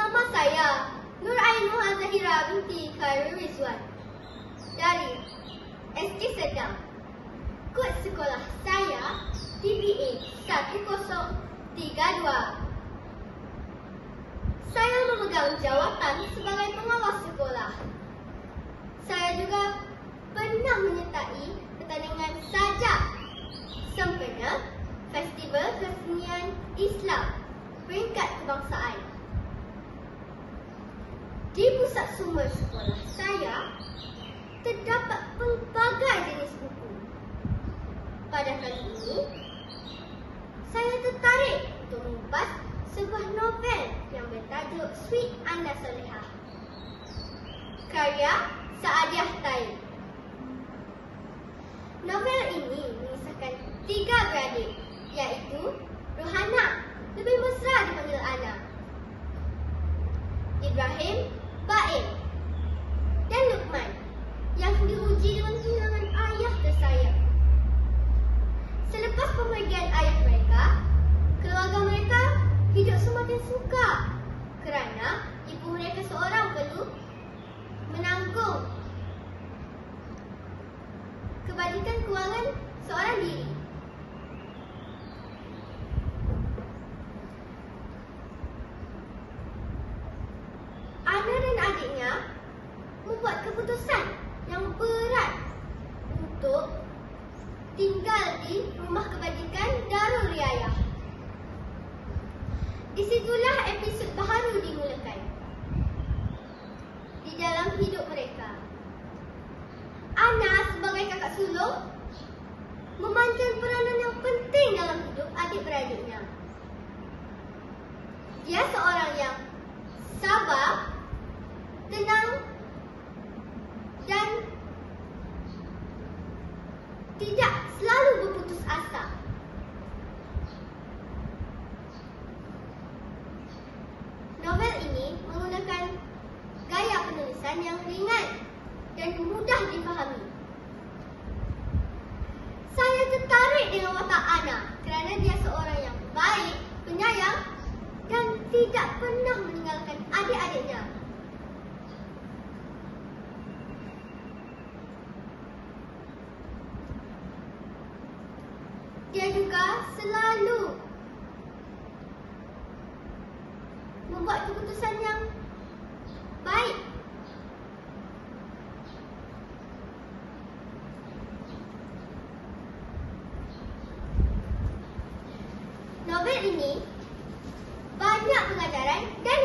Nama saya Nur Ainuha Zahira binti Khairul Rizwan dari SD Sedang. Kod sekolah saya TBA 1032. Saya memegang jawatan sebagai pengawas sekolah. Saya juga pernah menyertai pertandingan sajak sempena Festival Kesenian Islam peringkat kebangsaan. Di pusat sumber sekolah saya terdapat pelbagai jenis buku. Pada kali ini, saya tertarik untuk mengupas sebuah novel yang bertajuk Sweet Anda Solehah, karya Saadiah Taib. Novel ini mengisahkan 3 beradik, iaitu Rohana, lebih mesra dipanggil Ana, Ibrahim, Baim, dan Luqman yang diuji dengan kehilangan ayah tersayang. Selepas pemergian ayah mereka, keluarga mereka hidup semakin sukar kerana ibu mereka seorang perlu menanggung kebajikan kewangan seorang diri. Ana dan adiknya membuat keputusan yang berat untuk tinggal di rumah kebajikan Darul Riayah. Disitulah episod baru dimulakan di dalam hidup mereka. Ana sebagai kakak sulung memainkan peranan yang penting dalam hidup adik-beradiknya. Dia seorang yang sabar, tenang dan tidak selalu berputus asa. Novel ini menggunakan gaya penulisan yang ringan dan mudah difahami. Saya tertarik dengan watak Ana kerana dia seorang yang baik, penyayang dan tidak pernah meninggalkan adik-adiknya. Dia juga selalu membuat keputusan yang baik. Novel ini banyak pengajaran dan